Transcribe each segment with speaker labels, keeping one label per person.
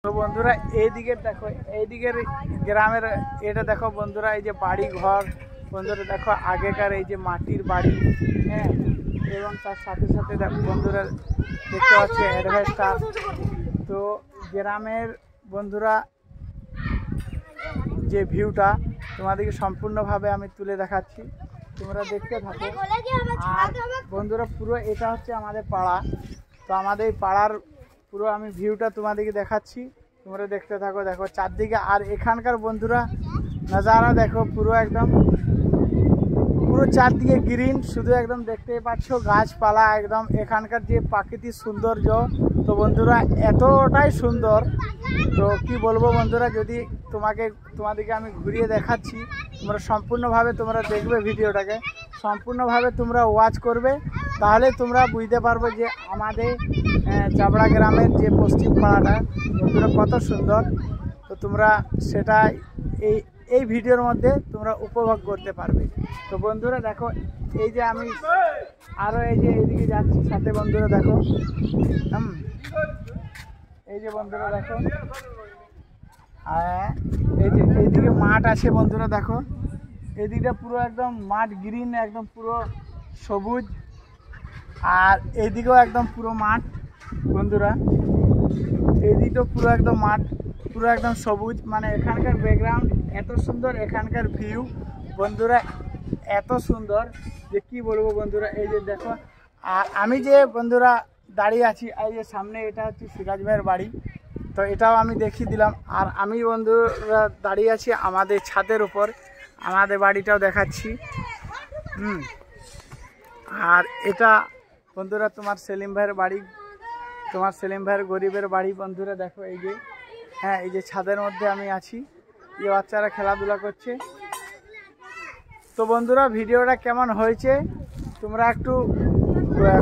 Speaker 1: তো বন্ধুরা এইদিকে দেখো, এইদিকের গ্রামের এটা দেখো বন্ধুরা, এই যে বাড়ি ঘর বন্ধুরা দেখো, আগেকার এই যে মাটির বাড়ি, হ্যাঁ, এবং তার সাথে সাথে বন্ধুরা দেখতে পাচ্ছি অ্যাডভেস্টার। তো গ্রামের বন্ধুরা যে ভিউটা তোমাদেরকে সম্পূর্ণভাবে আমি তুলে দেখাচ্ছি, তোমরা দেখতে থাকো। আর বন্ধুরা পুরো এটা হচ্ছে আমাদের পাড়া। তো আমাদের এই পাড়ার পুরো আমি ভিউটা তোমাদেরকে দেখাচ্ছি, তোমরা দেখতে থাকো। দেখো চারদিকে, আর এখানকার বন্ধুরা নজারা দেখো, পুরো একদম পুরো চারদিকে গ্রিন, শুধু একদম দেখতেই পাচ্ছ গাছপালা, একদম এখানকার যে প্রাকৃতিক সৌন্দর্য। তো বন্ধুরা এতটাই সুন্দর, তো কি বলবো বন্ধুরা, যদি তোমাদেরকে আমি ঘুরিয়ে দেখাচ্ছি, তোমরা সম্পূর্ণভাবে তোমরা দেখবে ভিডিওটাকে, সম্পূর্ণভাবে তোমরা ওয়াচ করবে, তাহলে তোমরা বুঝতে পারবে যে আমাদের চাবড়া গ্রামের যে পশ্চিম পাড়াটা বন্ধুরা কত সুন্দর। তো তোমরা সেটা এই ভিডিওর মধ্যে তোমরা উপভোগ করতে পারবে। তো বন্ধুরা দেখো, এই যে আমি আরও এই যে এইদিকে যাচ্ছি সাথে বন্ধুরা দেখো, এই যে বন্ধুরা দেখো, এই যে এইদিকে মাঠ আছে বন্ধুরা দেখো, এদিকটা পুরো একদম মাঠ গ্রিন, একদম পুরো সবুজ, আর এইদিকেও একদম পুরো মাঠ বন্ধুরা, এইদিকেও পুরো একদম মাঠ, পুরো একদম সবুজ। মানে এখানকার ব্যাকগ্রাউন্ড এত সুন্দর, এখানকার ভিউ বন্ধুরা এত সুন্দর যে কি বলবো বন্ধুরা। এই যে দেখো, আর আমি যে বন্ধুরা দাঁড়িয়ে আছি, এই যে সামনে, এটা হচ্ছে সিরাজ ভাইয়ের বাড়ি। তো এটাও আমি দেখিয়ে দিলাম। আর আমি বন্ধুরা দাঁড়িয়ে আছি আমাদের ছাদের উপর, আমাদের বাড়িটাও দেখাচ্ছি। আর এটা বন্ধুরা তোমার সেলিম ভাইয়ের বাড়ি, তোমার সেলিম ভাইয়ের গরিবের বাড়ি বন্ধুরা দেখো। এই যে, হ্যাঁ, এই যে ছাদের মধ্যে আমি আছি, এই বাচ্চারা খেলাধুলা করছে। তো বন্ধুরা ভিডিওটা কেমন হয়েছে তোমরা একটু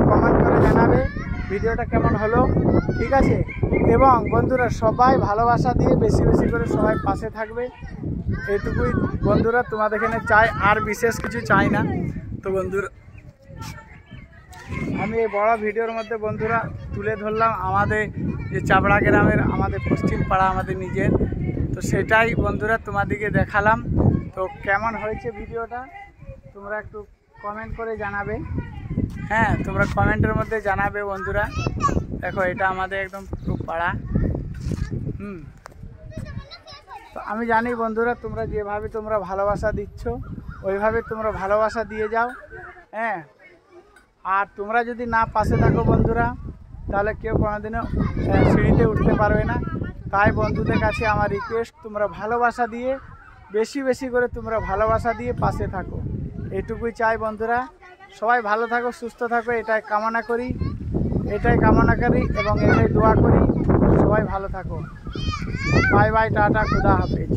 Speaker 1: কমেন্ট করে জানাবে ভিডিওটা কেমন হলো, ঠিক আছে? এবং বন্ধুরা সবাই ভালোবাসা দিয়ে বেশি বেশি করে সবাই পাশে থাকবে, এইটুকুই বন্ধুরা তোমাদের এখানে চাই, আর বিশেষ কিছু চাই না। তো বন্ধুরা আমি এই বড় ভিডিওর মধ্যে বন্ধুরা তুলে ধরলাম আমাদের যে চাবড়া গ্রামের আমাদের পশ্চিম পাড়া, আমাদের নিজের। তো সেটাই বন্ধুরা তোমাদেরকে দেখালাম। তো কেমন হয়েছে ভিডিওটা তোমরা একটু কমেন্ট করে জানাবে, হ্যাঁ, তোমরা কমেন্টের মধ্যে জানাবে বন্ধুরা। দেখো এটা আমাদের একদম পুরো পাড়া। তো আমি জানি বন্ধুরা তোমরা যেভাবে তোমরা ভালোবাসা দিচ্ছ, ওইভাবে তোমরা ভালোবাসা দিয়ে যাও, হ্যাঁ। আর তোমরা যদি না পাশে থাকো বন্ধুরা, তাহলে কেউ কোনোদিনও সিঁড়িতে উঠতে পারবে না। তাই বন্ধুদের কাছে আমার রিকোয়েস্ট, তোমরা ভালোবাসা দিয়ে বেশি বেশি করে তোমরা ভালোবাসা দিয়ে পাশে থাকো, এটুকুই চাই বন্ধুরা। সবাই ভালো থাকো, সুস্থ থাকো, এটাই কামনা করি এবং এটাই দোয়া করি। সবাই ভালো থাকো। বাই বাই, টাটা, খুদা হাফেজ।